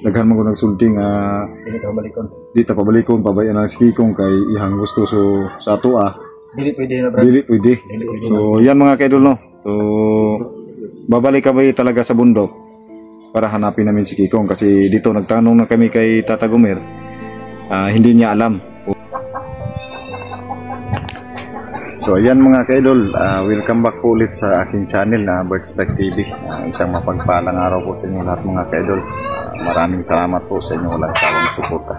daghan man ko nagsulti nga di ta pabalikon pabayan ang Kikong kay ihang gusto so sa ato Dili pwede na, bro. Dili pwede. So yan mga kaidol no. So babalik kami talaga sa bundok para hanapin namin si Kikong kasi dito nagtanong na kami kay Tata Gomer. Hindi niya alam. So ayan mga kaidol, welcome back po ulit sa aking channel na Birdstrike TV. Isang mapagpalang araw po sa inyo lahat mga kaidol. Maraming salamat po sa inyong walang sawang suporta,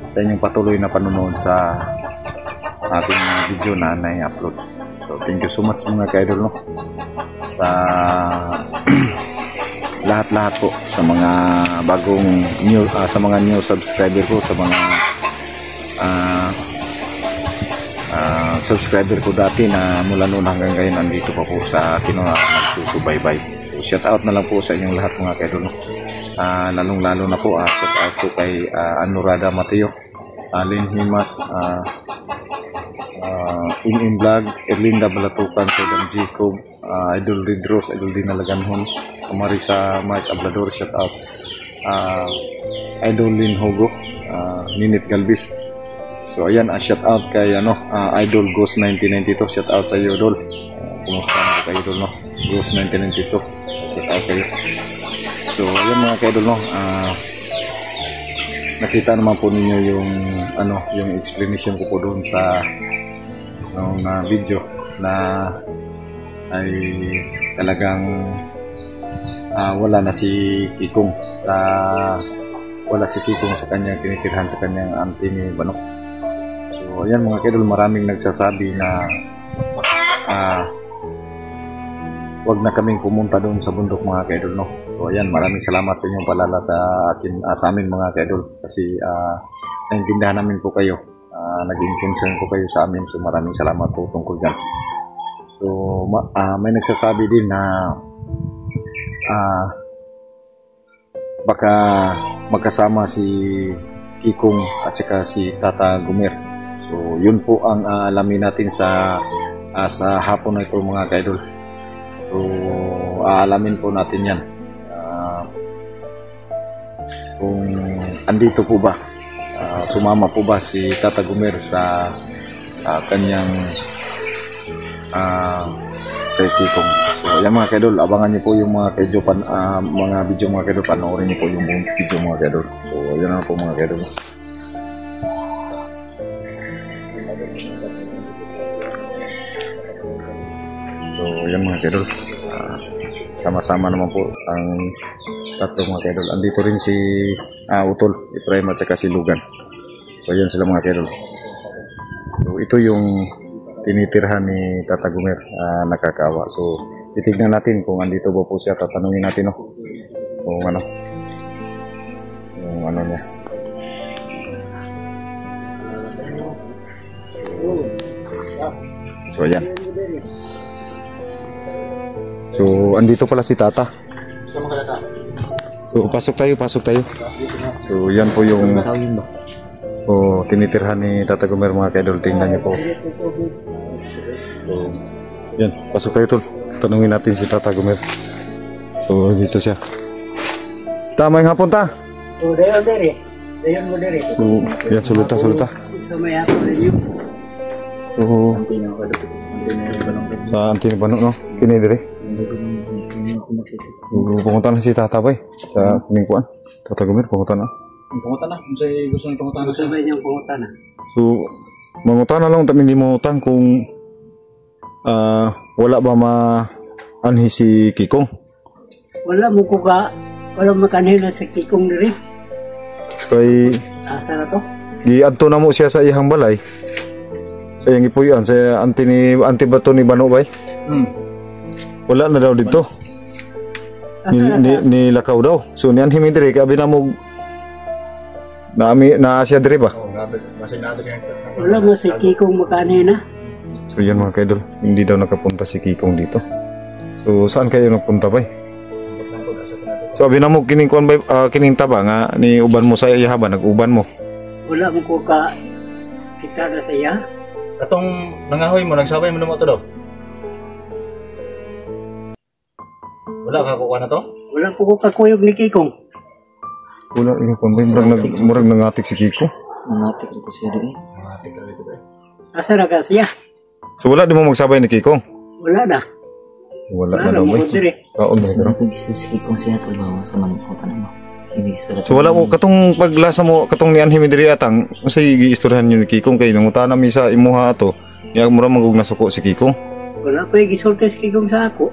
sa inyong patuloy na panonood sa ating video na na-upload. So thank you so much mga kaidol no, sa lahat-lahat po, sa mga bagong new sa mga new subscriber ko, sa mga subscriber ko dati na mula noon hanggang ngayon andito pa po sa akin nagsusubaybay. So shout out na lang po sa inyong lahat mga kaidol no. Lalong-lalo na po shout out po kay Anurada Mateo, Lynn Himas, In Vlog, Erlinda Balatukan, Sodam Jacob, Idol Ridros, Idol Dina Laganhon, Marisa Mike Ablador, shout out, Idol Lin Hogo, Ninit Galvis. So ayan, shout out kay Idol Ghost 1992, shout out sa iyo Idol. Kumusta na kayo Idol no? Ghost 1992, shout out sa iyo. So ayan mga kaidol no, nakita naman po ninyo yung yung explanation ko po doon sa video na ay talagang wala si Kikong sa kanyang tinitirhan sa kanyang auntie ni Banok. So ayan mga kaidol, maraming nagsasabi na wag na kaming pumunta doon sa bundok mga kaidol no. So ayan, maraming salamat sa inyong palala sa atin, sa amin mga kaidol, kasi naintindihan namin po kayo, naging concern po kayo sa amin. So maraming salamat po tungkol dyan. So may nagsasabi din na baka magkasama si Kikong at saka si Tata Gomer. So yun po ang alamin natin sa hapon na ito mga kaidol. So aalamin po natin yan kung andito po ba, sumama po ba si Tata Gomer sa kanyang kay Kikong. So yan mga kaidol, abangan niyo po yung mga video mga kaidol, panoorin niyo po yung video mga kaidol. So yan na po mga kaidol. So yan mga kaidol, sama-sama naman po ang tatlo mga kaidol. Andito rin si Utol, Ibrahim at saka si Lugan. So yan sila mga kaidol. So ito yung tinitirhan ni Tata Gomer, nakakaawa. So titignan natin kung andito ba po siya. Tatanungin natin kung ano niya. So ayan. So andito pala si Tata. So pasok tayo. So yan po yung tinitirhan ni Tata Gomer mga kaidol. Tingnan niyo po. So yan, pasok tayo tol. Tanungin natin si Tata Gomer. So dito siya. Tama yung hapon ta. So dayon mo dere. So yan, sulita. So may ako rin yun. So sa Auntie ni Banok no? Kini dire. Pumunta na si Tata bay sa Kumingkuan. Tata Gomer, pumunta na. Pumunta na, kung sa'yo gusto nyo pumunta na siya. Sabay niyang pumunta na. So mangutan na lang, hindi mo utang kung wala ba anhi si Kikong. Wala makanhin na si Kikong diri. Kay Asa na to? giadto na mo siya sa ihang balay. Sa iyang ipuyan, sa anti bato ni Bano bay. Wala na daw dito. Nilakaw daw. So niyan himi dire kabi na mo na siya dire ba? Wala mo si Kikong makanhin na. So yan mga kaidol, hindi daw nakapunta si Kikong dito. So saan kayo nagpunta bay? So abi na mo kining kuan bay, kining taba nga ni uban mo sa iya ba, nag-uban mo? Wala mo ko kita na sa iya. Atong nangahoy mo, nagsabay mo na mo ito daw. Wala ka kukuha na to? Wala po ko kakuyog ni Kikong. Wala yung kung murag nangatik si Kiko. Nangatik rin ko siya doon eh. Nangatik ka dito ba? Asa na ka siya? So wala di mo magsabay ni Kiko? Wala na. Wala Wala na na, daw bukod ba? diri. Oo, Kasi bro. nag-business si Kikong siya trabaho sa manukutan mo. Sige, So wala mo katong paglasa mo katong niyan himidiri atang unsay giistoryahan niyo ni Kikong kay nangutana mi sa imuha ato. Niya mura magug nasuko si Kikong. Wala pa yung gisulti sa kikong sa ako.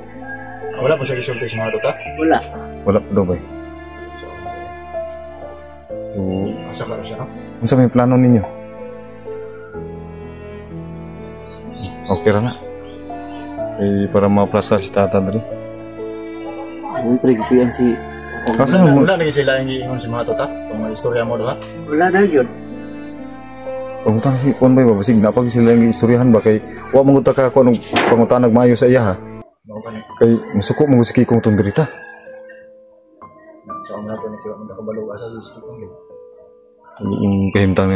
Wala po siya isulti sa mga tuta. Wala. Wala pa daw ba? So Asa ka siya, no? unsa may plano ninyo? Okay ra na. Eh para ma-plastar si Tata diri. Uy, pre-gipian si... Kaso mo Wala na sila yung iingon sa mga tuta. Kung may istorya mo doon, ha? Wala na yun. pangutang si kon bay ba basig napag sila nga istoryahan ba kay wa manguta ka ko anong pangutanag maayo sa iya ha. Mao pa ni. Kay musuko mo si Kikong tundrita. Sa mga to ni kiwa man kabalo asa sa kong yun. Kahimtang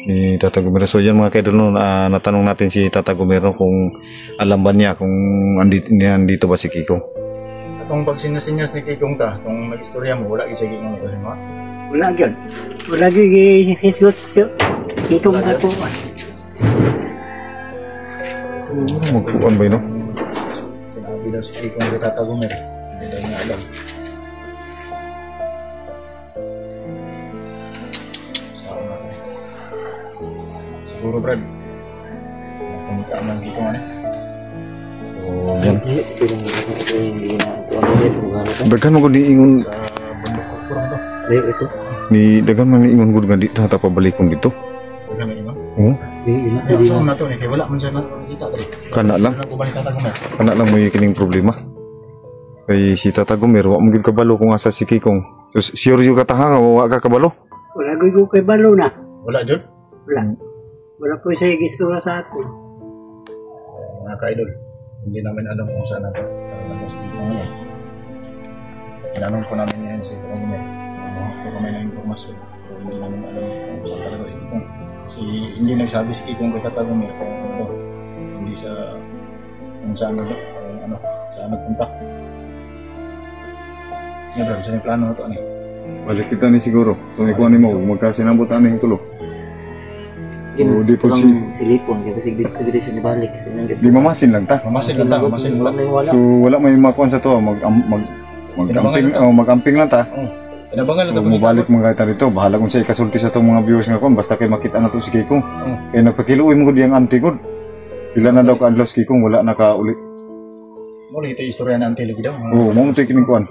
ni Tata Gomero. So yan mga kaidol no, natanong natin si Tata Gomero kung alam ba niya kung andito ba si Kikong. Atong pag sinasinyas ni Kikong ta, tong nag-istorya mo wala gyud sa Kikong ko mo. Wala yun. Wala yun hisgot siya. Kikong na po. Magkuhan ba no? Sinabi daw si Kikong kay Tata Gomero. Hindi daw niya alam. Siguro Brad. Pumunta man Kikong ano. So yan. Ito yung hindi na ito. Ano ito? Magkano ito? Daghan mo ko di ingon Sa bundok ko kurang to. Layo ito. ni daghan man ni ingon gud nga di ta pabalikon dito. Wala man ingon. Oh, Pero sa una to ni kay wala man siya nakita dali. kana lang. Wala ko balik Tata Gomero. Kana lang mo yung kining problema. Kay si Tata Gomero wa mo gid kabalo kung asa si Kikong. So sure yung kataha wa ka kabalo. Wala ko kay balo na. Wala jud. Wala. Wala po siya gistura sa ako. Mga ka-idol, hindi namin alam kung saan natin si Kikong niya. Tinanong po namin yan si Kikong niya. Kung kami ng informasyon, pero hindi namin alam kung saan talaga si Kikong. Kasi hindi nagsabi si Kikong kay Tata Gomero kung ano, hindi sa kung saan kung ano, saan nagpunta. Nga bro, saan yung plano na ito ano? Balik kita ni siguro. Kung ikuha ni mo magkasinabot ani tulo. Yun, di ito po lang silipon. Kasi dito siya nibalik. Di mamasin lang ta. Mamasin lang ta, mamasin lang ta. Wala. So wala may makuan sa to mag-amping mag-amping lang ta. Tinabangan lang ito. Kung mabalik mga kita dito, bahala kung siya ikasulti sa itong mga viewers nga kon basta kay makita na to si Kikong. Kaya nagpakiluoy mo ko diyang auntie ko. Pila na daw ka-adlaw si Kikong, wala na ka uli. Muli, ito yung istorya na antilig daw. Oo, mo ito yung kining kuan.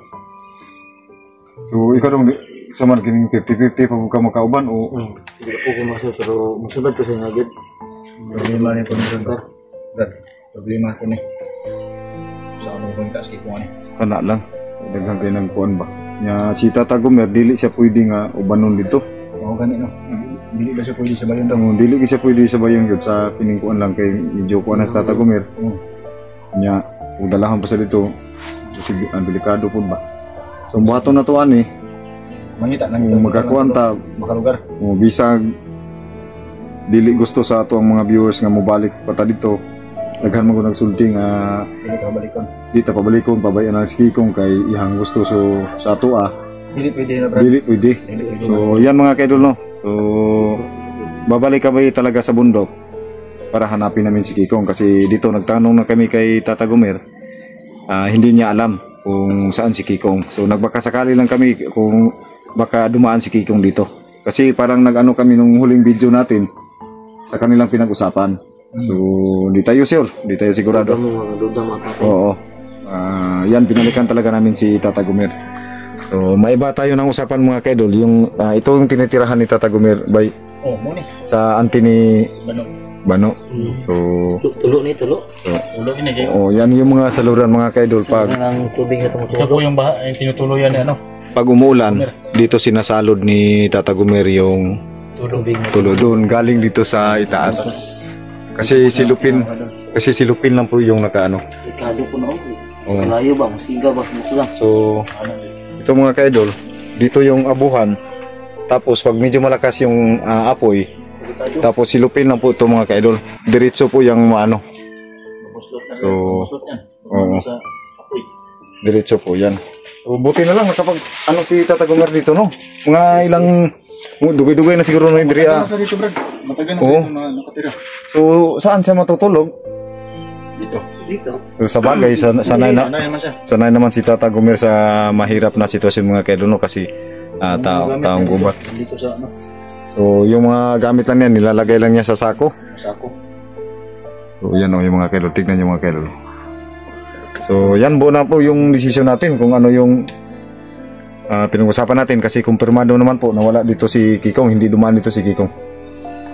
So ikaw dong sa man kining 50-50 pag ka makauban o Hindi ko okay masuk. Pero masunod ko sa ngagid. Problema ni po nito. Brad, problema ito ni. Sa ano kung taas Kikong ano. kana lang. Daghang kay nang kuan ba. Nya si Tata Gomer dili siya pwede nga ubanon dito. Oo, ganit no. Dili ba siya pwede sa bayan daw. Dili siya pwede sa bayan gyud sa kining kuan lang kay medyo kuan na sa Tata Gomer. Nya udalahan pa sa dito. Kasi ang delikado pud ba. So buhaton na to ani. Mangita nang Kung magkakuan ta makalugar. o bisag dili gusto sa ato ang mga viewers nga mobalik pa ta dito. Daghan mo ko nagsulti nga Dili ka balikon. di ta pabalikon pabayan ang si Kikong kay ihang gusto so sa ato Dili pwede na Brad. dili pwede. Dili pwede. So yan mga kaidol no. So babalik kami talaga sa bundok para hanapin namin si Kikong kasi dito nagtanong na kami kay Tata Gomer. Hindi niya alam kung saan si Kikong. So nagbakasakali lang kami kung baka dumaan si Kikong dito. Kasi parang nag-ano kami nung huling video natin sa kanilang pinag-usapan. So di tayo sure, di tayo sigurado. Duda mga kapatid. Oo. Yan binalikan talaga namin si Tata Gomer. So maiba tayo ng usapan mga kaidol. Yung ito yung tinitirahan ni Tata Gomer by Oh, mo ni. sa auntie ni Bano. Bano. So Tulo ni tulo. Ulo ini kay. yan yung mga saluran mga kaidol Pag pag ang tubig na Ito tumutulo. po yung yung tinutuluyan ni ano. pag umuulan dito sinasalod ni Tata Gomer yung Tubig na tulo doon galing dito sa itaas. Kasi silupin lang po yung nakaano. ikado po na ako. Oo. Kalayo ba? Musiga ba? Musula. So ito mga kaidol, dito yung abuhan. Tapos pag medyo malakas yung apoy, tapos silupin lang po ito mga kaidol. Diretso po yung ano. Buslot na. So, Buslot yan. oo. Sa apoy. Diretso po yan. So, buti na lang nakapag ano si Tata Gomer dito, no? Mga ilang dugay-dugay na siguro na Idri. Matagal na sa dito, Brad. Matagal na sa Oo. dito na nakatira. So, saan siya matutulog? Dito. Dito. So, sa bagay, sanay Sanay naman siya. sanay naman si Tata Gomer sa mahirap na sitwasyon mga kaidol, no? Kasi taong gubat. Dito sa ano, So, yung mga gamit lang yan, nilalagay lang niya sa sako. sa ako. So, yan o, yung mga kaidol. Tignan yung mga kaidol. So, yan po na po yung desisyon natin kung ano yung pinag-usapan natin kasi kumpirmado naman po na wala dito si Kikong, hindi dumaan dito si Kikong.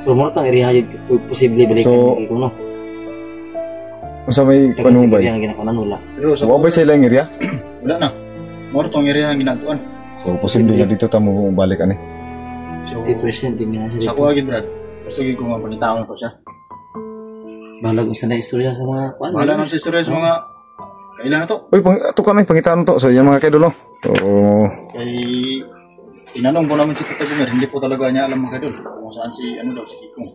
Pero mo itong area yung posible balikan So, yung Kikong, no? Kung sa may panumbay. Area nga ginakunan, wala. Pero sa Wabay sa ilang area? wala na. Moro tong area ang ginatuan. So, posible na dito tamo balik ani. So, 50% din nga siya sa dito. kuha gid, Brad. Gusto gid ko nga pangitaon ko siya. Bahala kung saan na istorya sa mga kuan. Wala na sa istorya sa mga kailan na to. Uy, ito ka na, pangitaan to. So, yan mga kaidol, no? So, Kay tinanong po namin si Tita Gomer, hindi po talaga niya alam mga kadol kung saan si ano daw si Kikong.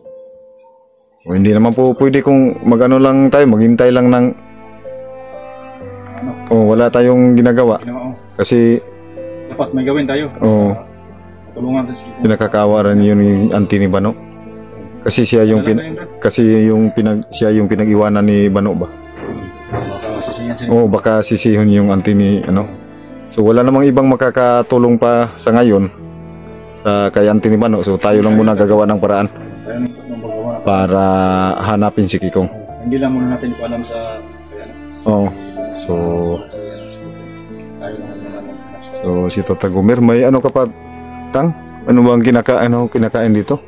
hindi naman po pwede kung mag-ano lang tayo, maghintay lang ng Ano, wala tayong ginagawa. ginawa ko. Kasi, Dapat may gawin tayo. Tulungan tayo si Kikong. pinakakawaran yun yung auntie ni Bano. Kasi siya yung Wala na yun, Brad. siya yung pinag-iwanan ni Bano ba? Baka sisiyan sila. Oo, baka sisihon yung auntie ni ano. So wala namang ibang makakatulong pa sa ngayon sa kay auntie ni Bano. So tayo lang muna gagawa ng paraan Tayo nang magawa na. para hanapin si Kikong. Hindi lang muna natin ipaalam sa kaya ano. Oo. So Tayo lang muna maghanap sa si Tata Gomer, may ano ka pa Tang? Ano bang kinakain dito?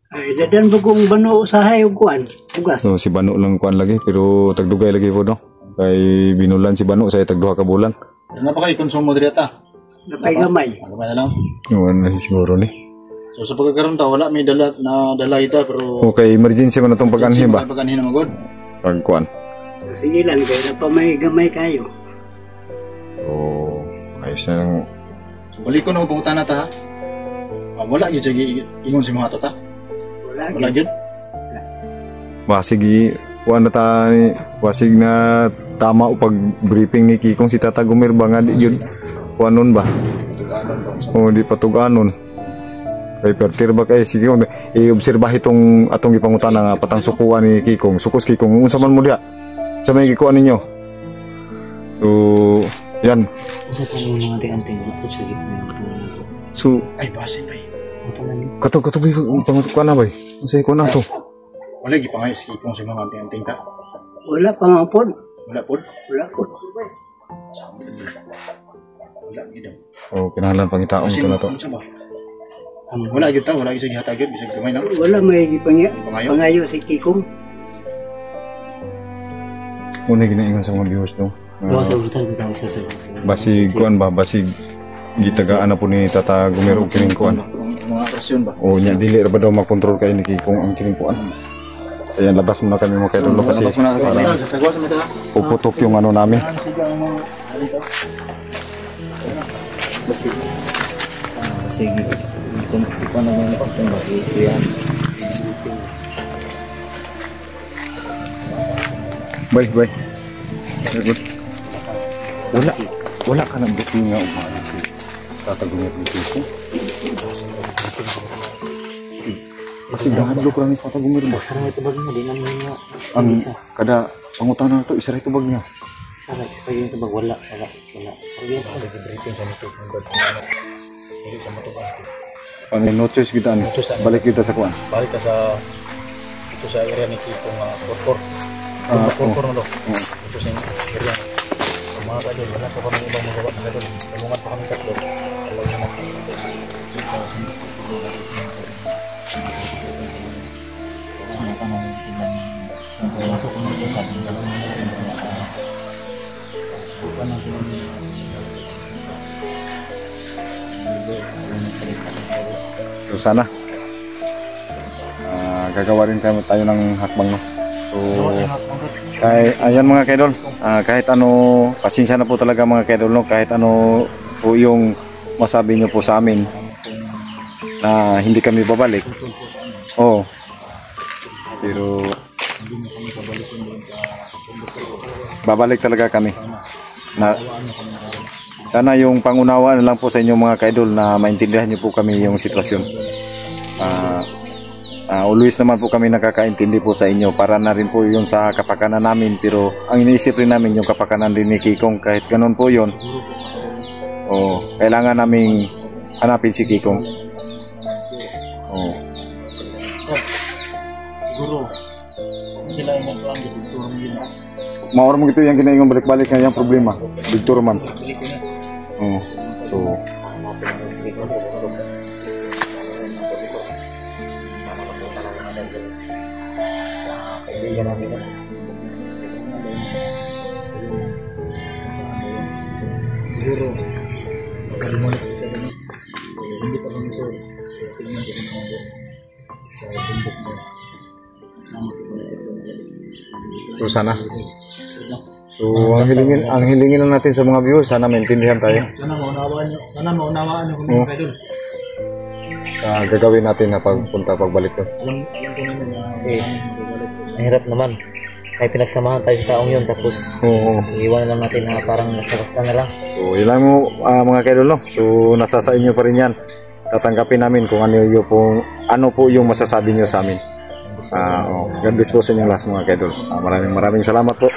Ay, dadan po kong bano sa hayog kuan. Ugas. So si Bano lang kuan lagi pero tagdugay lagi po no. Kay binulan si Bano sa tagduha ka bulan. Ano pa kayo konsumo diri ata? Napay gamay. Magamay na lang. Yun na siguro ni. So sa pagkakaroon ta wala may dala ita pero Okay, emergency man itong pag-anhin ba? Pag-anhin na magod. Pag kuan. Sige lang kayo na pa may gamay kayo. So ayos na lang. So balik ko na bubutan na ta ha. Wala gyud sige ingon si mga to ta. Wala gyud. Basig kuan na ta ni basig na tama o pag briefing ni Kikong si Tata Gomer ba nga di yun kuanon ba? Tuganon ba sa O di patuganon. Kay pertir ba kay sige i-obserba itong atong gipangutana nga patang sukuan ni Kikong. Sukos Kikong unsa man mo diha? Sa may gikuan ninyo. So yan. Sa tanong ng anting-anting, wala po siya gipin yung ito. So ay base pa. Ito man yun. kato ba yung pangutukan na ba? Unsa ikuan na to? Wala gyud pa ngayo si Kikong si mga anting ta. Wala pa nga po. Wala pod. Wala po. Wala gyud. O kinahanglan pangitaon Kasi ko na to. ano siya ba? Wala gyud ta, wala gyud sige hatag gyud bisag gamay na. Wala may Pangayo? pangayo si Kikong. Muna ginaingon sa mga viewers no. Gawa sa ulitan, ito tayo isa sa Basig kuan ba basig gitagaan na po ni Tata Gomer og kining kuan. Mga atrasyon ba? O nya dili ra ba daw makontrol kay ni Kikong ang kining kuan. Ayan, labas muna kami mga kaidol kasi Sagwa sa mata. puputok yung ano namin. sige. Kung na mga napagtong ba, siya. Bye. Very good. Wala ka nang buti nga umali si Tata Gomer ni Kikong. Kasi gahadlok lang ni Tata Gomer ba? Sarang ito bag niya, di naman nga. Ang kada pangutana na to isa ra ito bag niya. Sarang, sa pagiging ito bag, wala. Sa gibriefing sa nito ng god. Dili sa matubas. Ano no choice kita ano. Balik kita sa kuan. Balik ka sa ito sa area ni Kikong Korkor. Korkor no. Ito sa area. Ang mga kadol, wala pa kami ibang magawa ng kadol. Tulungan pa kami tatlo. Alam niyo na. Sana pa namin tingnan. Masuk ko na sa atin. Bukan natin So sana gagawa rin tayo ng hakbang no. So ayan mga kaidol, kahit ano pasensya na po talaga mga kaidol no, kahit ano po yung masabi niyo po sa amin na hindi kami babalik. Oh. Pero babalik talaga kami. Na sana yung pangunawa na lang po sa inyo mga ka-idol na maintindihan nyo po kami yung sitwasyon. Always naman po kami nakakaintindi po sa inyo para na rin po yun sa kapakanan namin, pero ang iniisip rin namin yung kapakanan din ni Kikong. Kahit ganun po yun, kailangan naming hanapin si Kikong. Siguro, sila yung magpapang dito yun. Maura mo ito yung ginaingong balik-balik na yung problema. Victor man. So, Siguro, magkalimulit ko siya ganun. Hindi pa kami sure. Tingnan ko rin ako. Sa bundok mo. Sama ko so sana. So, ang hilingin lang natin sa mga viewers, sana maintindihan tayo. Sana maunawaan nyo kung mga idol. Gagawin natin na pagbalik ko. Alam ko naman na Kasi, mahirap naman. May pinagsamahan tayo sa taong yun, tapos iiwan na lang natin na parang basta na lang. So, ilan mo mga kaidol, no? So, nasa sa inyo pa rin yan. Tatanggapin namin kung ano po yung masasabi nyo sa amin. God bless po sa inyong lahat mga kaidol. Maraming salamat po.